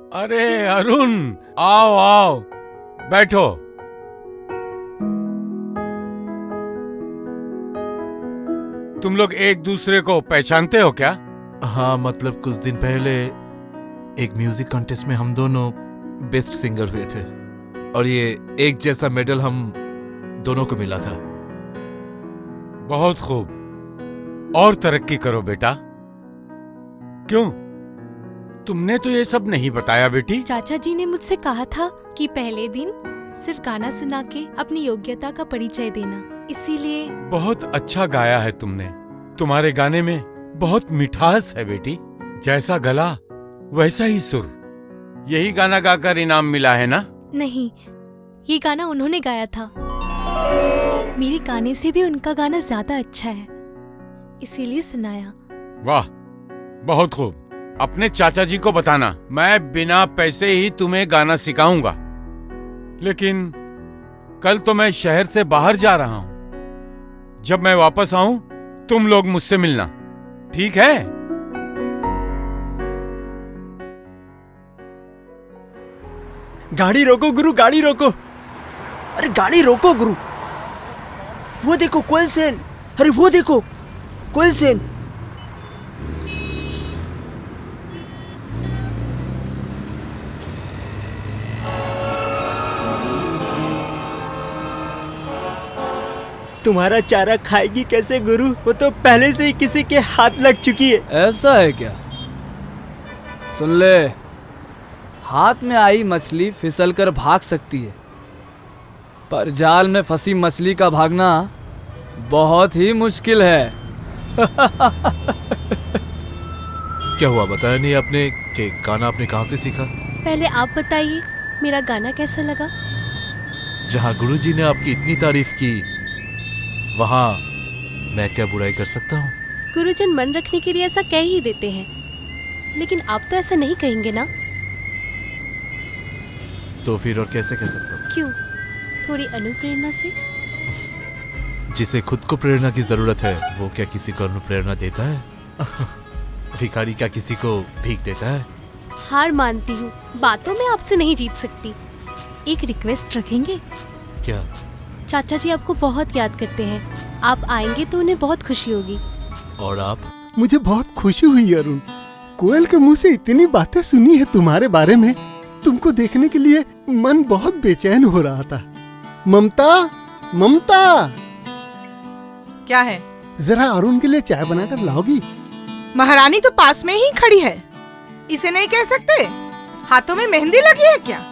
अरे अरुण, आओ आओ, बैठो। तुम लोग एक दूसरे को पहचानते हो क्या? हाँ, मतलब कुछ दिन पहले एक म्यूजिक कॉन्टेस्ट में हम दोनों बेस्ट सिंगर हुए थे और ये एक जैसा मेडल हम दोनों को मिला था। बहुत खूब, और तरक्की करो बेटा। क्यों, तुमने तो ये सब नहीं बताया बेटी? चाचा जी ने मुझसे कहा था कि पहले दिन सिर्फ गाना सुना के अपनी योग्यता का परिचय देना, इसीलिए। बहुत अच्छा गाया है तुमने। तुम्हारे गाने में बहुत मिठास है बेटी। जैसा गला वैसा ही सुर। यही गाना गाकर इनाम मिला है ना? नहीं, ये गाना उन्होंने गाया था। मेरे गाने से भी उनका गाना ज्यादा अच्छा है, इसीलिए सुनाया। वाह, बहुत खूब। अपने चाचा जी को बताना, मैं बिना पैसे ही तुम्हें गाना सिखाऊंगा। लेकिन कल तो मैं शहर से बाहर जा रहा हूं। जब मैं वापस आऊं तुम लोग मुझसे मिलना, ठीक है? गाड़ी रोको गुरु, गाड़ी रोको। अरे गाड़ी रोको गुरु। वो देखो कोयल सेन। अरे वो देखो कोयल सेन। तुम्हारा चारा खाएगी कैसे गुरु? वो तो पहले से ही किसी के हाथ लग चुकी है। ऐसा है क्या? सुन ले, हाथ में आई मछली फिसल कर भाग सकती है, पर जाल में फंसी मछली का भागना बहुत ही मुश्किल है। क्या हुआ, बताया नहीं आपने कि गाना आपने कहाँ से सीखा? पहले आप बताइए, मेरा गाना कैसा लगा? जहाँ गुरुजी ने आपकी इतनी तारीफ की, वहाँ मैं क्या बुराई कर सकता हूँ? गुरुजन मन रखने के लिए ऐसा कह ही देते हैं, लेकिन आप तो ऐसा नहीं कहेंगे ना? तो फिर और कैसे कह सकता हूँ? क्यों? थोड़ी अनुप्रेरणा से। जिसे खुद को प्रेरणा की जरूरत है, वो क्या किसी को अनुप्रेरणा देता है? भिखारी क्या किसी को भीख देता है? हार मानती हूँ, बातों में आपसे नहीं जीत सकती। एक रिक्वेस्ट रखेंगे? क्या? चाचा जी आपको बहुत याद करते हैं, आप आएंगे तो उन्हें बहुत खुशी होगी। और आप? मुझे बहुत खुशी हुई अरुण। कोयल के मुंह से इतनी बातें सुनी है तुम्हारे बारे में। तुमको देखने के लिए मन बहुत बेचैन हो रहा था। ममता, ममता, क्या है? जरा अरुण के लिए चाय बनाकर लाओगी? महारानी तो पास में ही खड़ी है, इसे नहीं कह सकते? हाथों में मेहंदी लगी है क्या?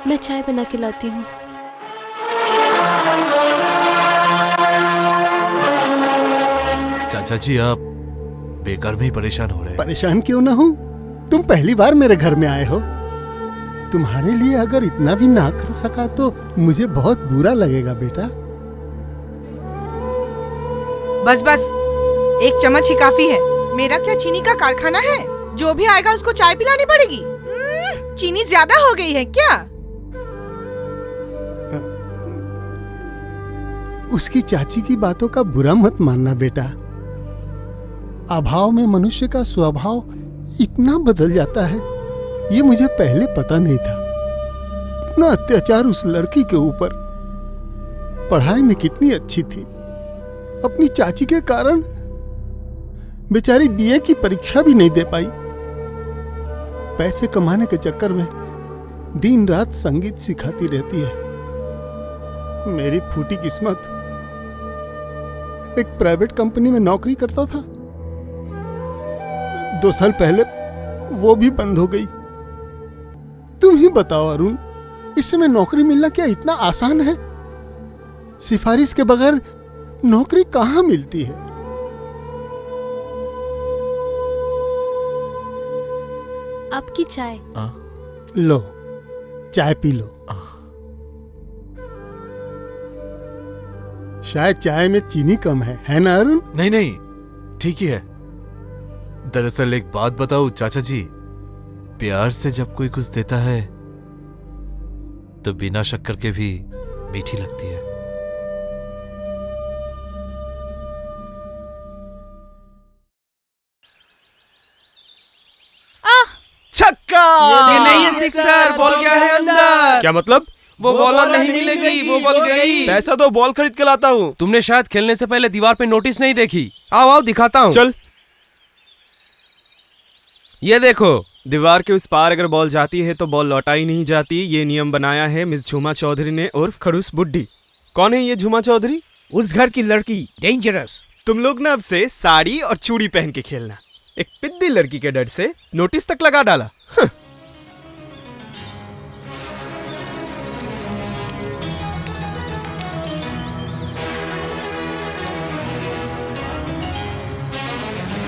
मैं चाय बना के लाती हूँ। चाचा जी, आप बेकार में ही परेशान हो रहे हैं। परेशान क्यों ना हूँ? तुम पहली बार मेरे घर में आए हो। तुम्हारे लिए अगर इतना भी ना कर सका तो मुझे बहुत बुरा लगेगा बेटा। बस बस, एक चम्मच ही काफी है। मेरा क्या चीनी का कारखाना है? जो भी आएगा उसको चाय पिलानी पड़ेगी। चीनी ज्यादा हो गई है क्या? उसकी चाची की बातों का बुरा मत मानना बेटा। अभाव में मनुष्य का स्वभाव इतना बदल जाता है, ये मुझे पहले पता नहीं था। इतना अत्याचार उस लड़की के ऊपर। पढ़ाई में कितनी अच्छी थी, अपनी चाची के कारण बेचारी बीए की परीक्षा भी नहीं दे पाई। पैसे कमाने के चक्कर में दिन रात संगीत सिखाती रहती है। मेरी फूटी किस्मत, एक प्राइवेट कंपनी में नौकरी करता था। 2 साल पहले वो भी बंद हो गई। तुम ही बताओ अरुण, इस समय नौकरी मिलना क्या इतना आसान है? सिफारिश के बगैर नौकरी कहाँ मिलती है? आपकी चाय। लो, चाय पी लो। शायद चाय में चीनी कम है ना अरुण? नहीं नहीं, ठीक ही है। दरअसल एक बात बताऊं चाचा जी, प्यार से जब कोई कुछ देता है तो बिना शक्कर के भी मीठी लगती है। छक्का। ये नहीं है सिक्सर, बॉल गया है अंदर। क्या मतलब? वो बॉल नहीं मिलेगी, वो बॉल गई। पैसा दो, बॉल खरीद के लाता हूँ। तुमने शायद खेलने से पहले दीवार पे नोटिस नहीं देखी। आओ आओ दिखाता हूँ। चल। ये देखो। दीवार के उस पार अगर बॉल जाती है तो बॉल लौटाई नहीं जाती। ये नियम बनाया है मिस झूमा चौधरी ने उर्फ खड़ूस बुड्ढी। कौन है ये झूमा चौधरी? उस घर की लड़की, डेंजरस। तुम लोग ना अब से साड़ी और चूड़ी पहन के खेलना। एक पिद्दी लड़की के डर से नोटिस तक लगा डाला।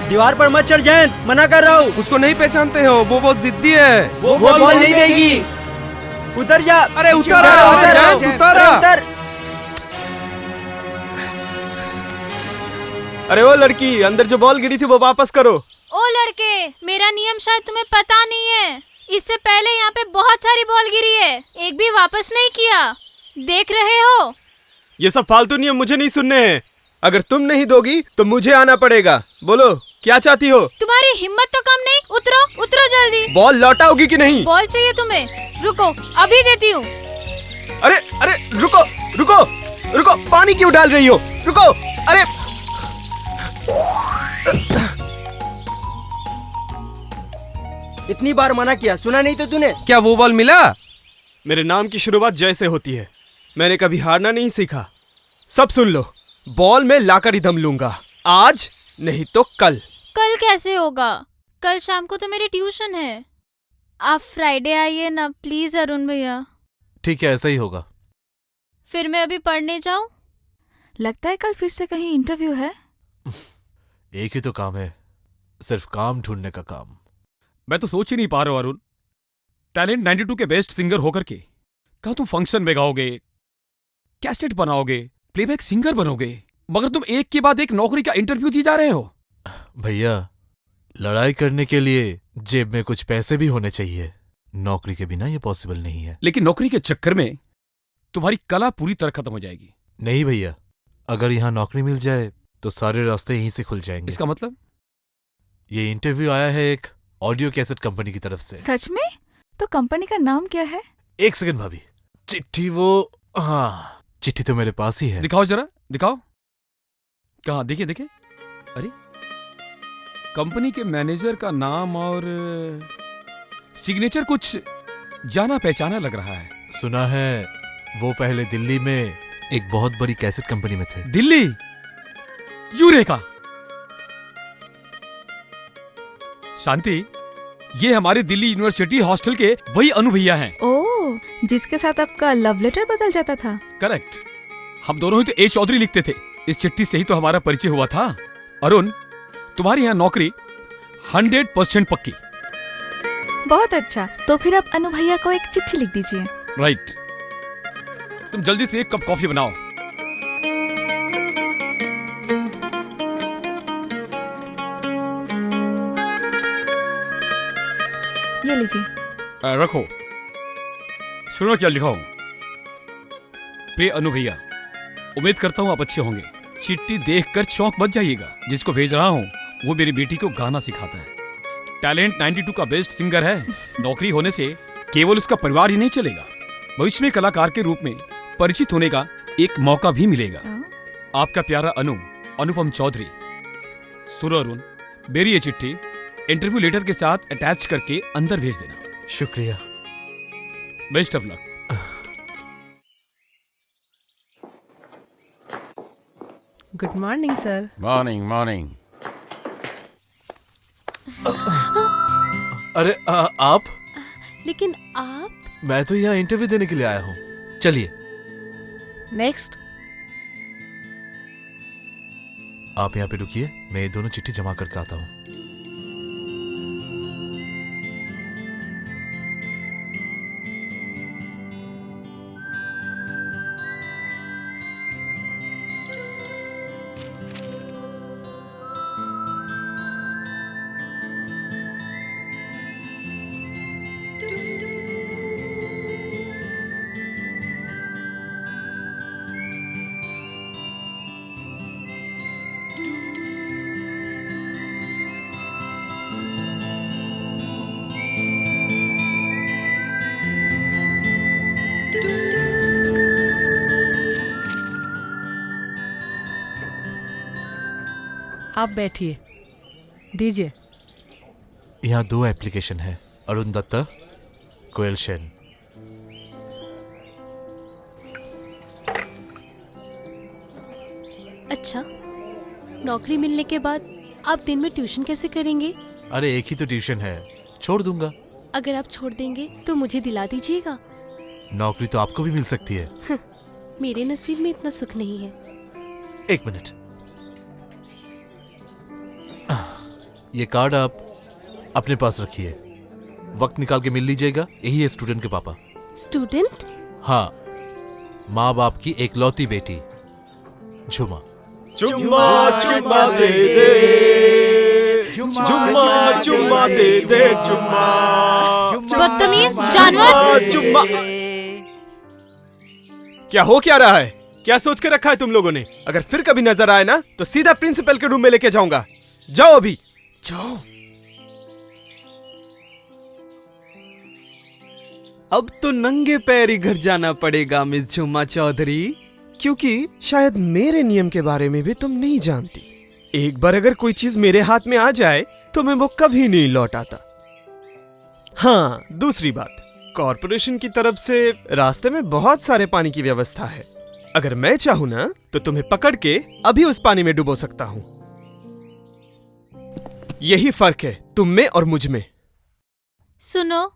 दीवार पर मत चढ़ जयंत, मना कर रहा हूँ। उसको नहीं पहचानते हो, वो बहुत जिद्दी है। वो बॉल नहीं देगी। उतर जा। अरे उतर, उतर। अरे वो लड़की, अंदर जो बॉल गिरी थी वो वापस करो। ओ लड़के, मेरा नियम शायद तुम्हें पता नहीं है। इससे पहले यहाँ पे बहुत सारी बॉल गिरी है, एक भी वापस नहीं किया। देख रहे हो? ये सब फालतू नियम मुझे नहीं सुनने हैं। अगर तुम नहीं दोगी तो मुझे आना पड़ेगा। बोलो क्या चाहती हो? तुम्हारी हिम्मत तो कम नहीं। उतरो उतरो जल्दी। बॉल लौटाओगी कि नहीं? बॉल चाहिए तुम्हें? रुको, अभी देती हूँ। अरे अरे रुको रुको रुको, पानी क्यों डाल रही हो? रुको। अरे इतनी बार मना किया, सुना नहीं तो तूने? क्या वो बॉल मिला? मेरे नाम की शुरुआत जय से होती है। मैंने कभी हारना नहीं सीखा। सब सुन लो, बॉल में लाकर ही दम लूंगा, आज नहीं तो कल। कल कैसे होगा? कल शाम को तो मेरी ट्यूशन है। आप फ्राइडे आइए ना प्लीज अरुण भैया। ठीक है, ऐसा ही होगा। फिर मैं अभी पढ़ने जाऊं? लगता है कल फिर से कहीं इंटरव्यू है। एक ही तो काम है, सिर्फ काम ढूंढने का काम। मैं तो सोच ही नहीं पा रहा हूं अरुण, टैलेंट 92 के बेस्ट सिंगर होकर के कहा तुम फंक्शन में गाओगे, कैसेट बनाओगे, प्लेबैक सिंगर बनोगे, मगर तुम एक के बाद एक नौकरी का इंटरव्यू दिए जा रहे हो। भैया, लड़ाई करने के लिए जेब में कुछ पैसे भी होने चाहिए। नौकरी के बिना ये पॉसिबल नहीं है। लेकिन नौकरी के चक्कर में तुम्हारी कला पूरी तरह खत्म हो जाएगी। नहीं भैया, अगर यहाँ नौकरी मिल जाए तो सारे रास्ते यहीं से खुल जाएंगे। इसका मतलब? ये इंटरव्यू आया है एक ऑडियो कैसेट कंपनी की तरफ से। सच में? तो कंपनी का नाम क्या है? एक सेकंड भाभी, चिट्ठी वो, हाँ चिट्ठी तो मेरे पास ही है। दिखाओ जरा, दिखाओ। कहाँ? देखिए देखिए। अरे, कंपनी के मैनेजर का नाम और सिग्नेचर कुछ जाना पहचाना लग रहा है। सुना है वो पहले दिल्ली में एक बहुत बड़ी कैसेट कंपनी में थे। दिल्ली? यूरेका! शांति, ये हमारे दिल्ली यूनिवर्सिटी हॉस्टल के वही अनु भैया हैं। ओह, जिसके साथ आपका लव लेटर बदल जाता था। करेक्ट। हम दोनों ही तो ए चौधरी लिखते थे। इस चिट्ठी से ही तो हमारा परिचय हुआ था। अरुण, तुम्हारी यहाँ नौकरी 100% पक्की। बहुत अच्छा, तो फिर आप अनु भैया को एक चिट्ठी लिख दीजिए। राइट। तुम जल्दी से एक कप कॉफी बनाओ। ये लीजिए। रखो। सुनो क्या लिखा हूं। प्रिय अनु भैया, उम्मीद करता हूं आप अच्छे होंगे। चिट्ठी देखकर चौंक मत जाइएगा। जिसको भेज रहा हूं वो मेरी बेटी को गाना सिखाता है। टैलेंट 92 का बेस्ट सिंगर है। नौकरी होने से केवल उसका परिवार ही नहीं चलेगा, भविष्य में कलाकार के रूप में परिचित होने का एक मौका भी मिलेगा। आपका प्यारा अनुपम चौधरी। सुनो अरुण, मेरी ये चिट्ठी इंटरव्यू लेटर के साथ अटैच करके अंदर भेज देना। शुक्रिया। Best of luck. Good morning sir. Morning morning. अरे आप? लेकिन आप? मैं तो यहाँ इंटरव्यू देने के लिए आया हूँ। चलिए। नेक्स्ट। आप यहाँ पे रुकिए, मैं ये दोनों चिट्ठी जमा करके आता हूँ। आप बैठिए, दीजिए। यहाँ 2 एप्लीकेशन है, अरुण दत्ता, कोयल सेन। अच्छा, नौकरी मिलने के बाद आप दिन में ट्यूशन कैसे करेंगे? अरे एक ही तो ट्यूशन है, छोड़ दूंगा। अगर आप छोड़ देंगे तो मुझे दिला दीजिएगा। नौकरी तो आपको भी मिल सकती है। मेरे नसीब में इतना सुख नहीं है। 1 मिनट, ये कार्ड आप अपने पास रखिए, वक्त निकाल के मिल लीजिएगा। यही है स्टूडेंट के पापा। स्टूडेंट? हाँ, माँ बाप की एकलौती बेटी झुमा। चुम्मा चुम्मा दे दे, चुम्मा चुम्मा दे दे, चुम्मा बदतमीज जानवर। चुम्मा। क्या हो क्या रहा है? क्या सोच के रखा है तुम लोगों ने? अगर फिर कभी नजर आए ना तो सीधा प्रिंसिपल के रूम में लेके जाऊंगा। जाओ अभी, जाओ। अब तो नंगे पैर ही घर जाना पड़ेगा मिस झुम्मा चौधरी, क्योंकि शायद मेरे नियम के बारे में भी तुम नहीं जानती। एक बार अगर कोई चीज मेरे हाथ में आ जाए तो मैं वो कभी नहीं लौट आता। हाँ, दूसरी बात, कॉर्पोरेशन की तरफ से रास्ते में बहुत सारे पानी की व्यवस्था है। अगर मैं चाहूं ना तो तुम्हें पकड़ के अभी उस पानी में डुबो सकता हूं। यही फर्क है तुम में और मुझ में। सुनो,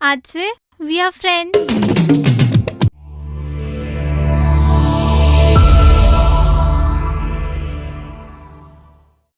आज से वी आर फ्रेंड्स।